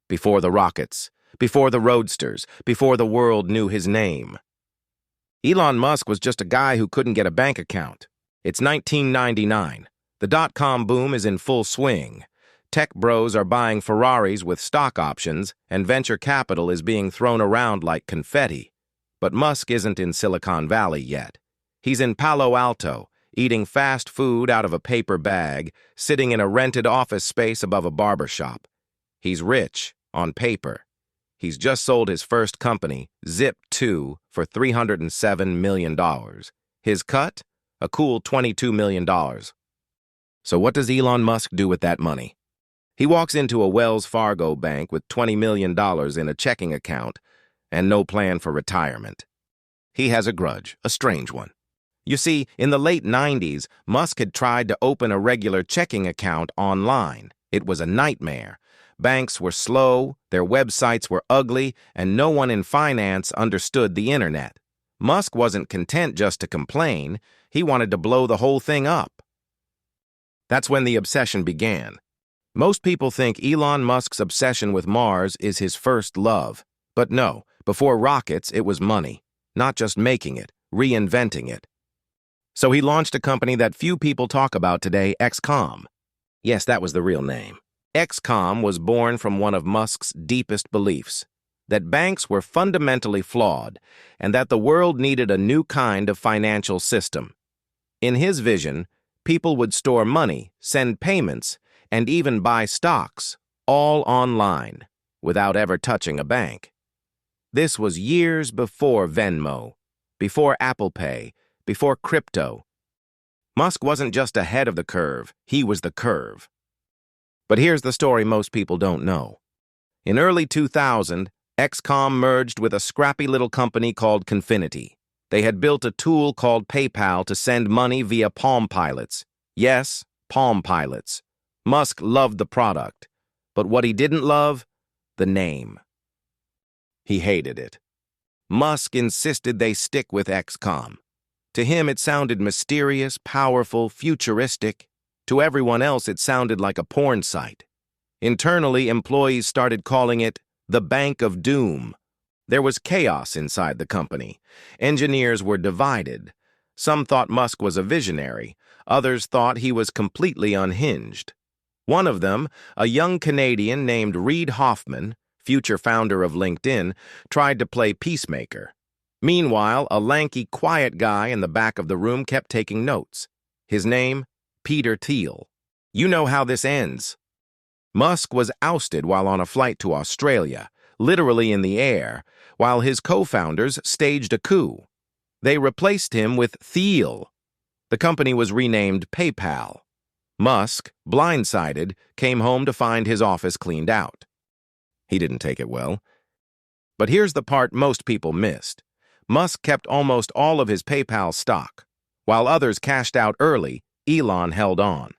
before the rockets, before the roadsters, before the world knew his name. Elon Musk was just a guy who couldn't get a bank account. It's 1999. The dot-com boom is in full swing. Tech bros are buying Ferraris with stock options, and venture capital is being thrown around like confetti. But Musk isn't in Silicon Valley yet. He's in Palo Alto, eating fast food out of a paper bag, sitting in a rented office space above a barber shop. He's rich, on paper. He's just sold his first company, Zip2, for $307 million. His cut? A cool $22 million. So what does Elon Musk do with that money? He walks into a Wells Fargo bank with $20 million in a checking account and no plan for retirement. He has a grudge, a strange one. You see, in the late 90s, Musk had tried to open a regular checking account online. It was a nightmare. Banks were slow, their websites were ugly, and no one in finance understood the internet. Musk wasn't content just to complain. He wanted to blow the whole thing up. That's when the obsession began. Most people think Elon Musk's obsession with Mars is his first love. But no, before rockets, it was money. Not just making it, reinventing it. So he launched a company that few people talk about today, XCOM. Yes, that was the real name. XCOM was born from one of Musk's deepest beliefs, that banks were fundamentally flawed and that the world needed a new kind of financial system. In his vision, people would store money, send payments, and even buy stocks, all online, without ever touching a bank. This was years before Venmo, before Apple Pay, before crypto. Musk wasn't just ahead of the curve, he was the curve. But here's the story most people don't know. In early 2000, XCOM merged with a scrappy little company called Confinity. They had built a tool called PayPal to send money via Palm Pilots. Yes, Palm Pilots. Musk loved the product, but what he didn't love? The name. He hated it. Musk insisted they stick with XCOM. To him, it sounded mysterious, powerful, futuristic. To everyone else, it sounded like a porn site. Internally, employees started calling it the Bank of Doom. There was chaos inside the company. Engineers were divided. Some thought Musk was a visionary. Others thought he was completely unhinged. One of them, a young Canadian named Reid Hoffman, future founder of LinkedIn, tried to play peacemaker. Meanwhile, a lanky, quiet guy in the back of the room kept taking notes. His name? Peter Thiel. You know how this ends. Musk was ousted while on a flight to Australia, literally in the air, while his co-founders staged a coup. They replaced him with Thiel. The company was renamed PayPal. Musk, blindsided, came home to find his office cleaned out. He didn't take it well. But here's the part most people missed. Musk kept almost all of his PayPal stock. While others cashed out early, Elon held on.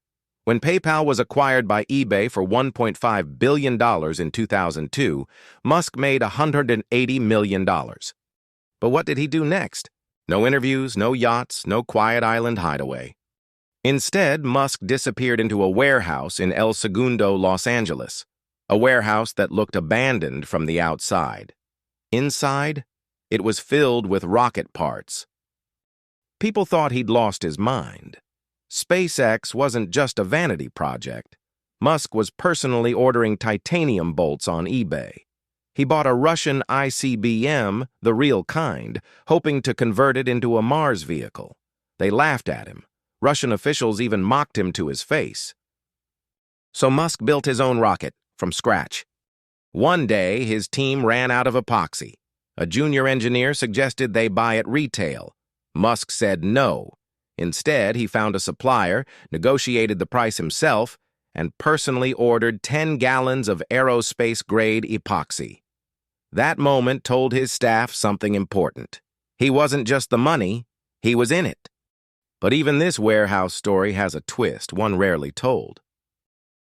When PayPal was acquired by eBay for $1.5 billion in 2002, Musk made $180 million. But what did he do next? No interviews, no yachts, no quiet island hideaway. Instead, Musk disappeared into a warehouse in El Segundo, Los Angeles, a warehouse that looked abandoned from the outside. Inside, it was filled with rocket parts. People thought he'd lost his mind. SpaceX wasn't just a vanity project. Musk was personally ordering titanium bolts on eBay. He bought a Russian ICBM, the real kind, hoping to convert it into a Mars vehicle. They laughed at him. Russian officials even mocked him to his face. So Musk built his own rocket, from scratch. One day, his team ran out of epoxy. A junior engineer suggested they buy at retail. Musk said no. Instead, he found a supplier, negotiated the price himself, and personally ordered 10 gallons of aerospace-grade epoxy. That moment told his staff something important. He wasn't just the money, he was in it. But even this warehouse story has a twist, one rarely told.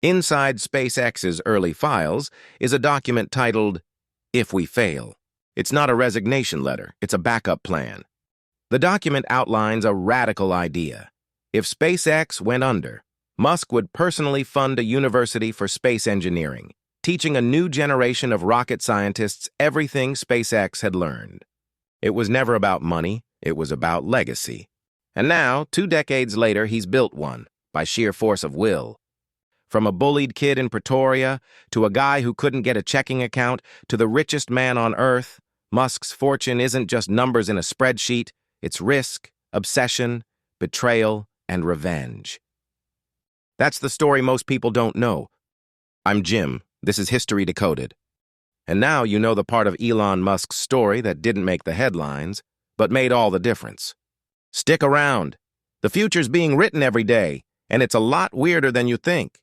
Inside SpaceX's early files is a document titled, "If We Fail." It's not a resignation letter, it's a backup plan. The document outlines a radical idea. If SpaceX went under, Musk would personally fund a university for space engineering, teaching a new generation of rocket scientists everything SpaceX had learned. It was never about money, it was about legacy. And now, 2 decades later, he's built one, by sheer force of will. From a bullied kid in Pretoria, to a guy who couldn't get a checking account, to the richest man on Earth, Musk's fortune isn't just numbers in a spreadsheet, it's risk, obsession, betrayal, and revenge. That's the story most people don't know. I'm Jim. This is History Decoded. And now you know the part of Elon Musk's story that didn't make the headlines, but made all the difference. Stick around. The future's being written every day, and it's a lot weirder than you think.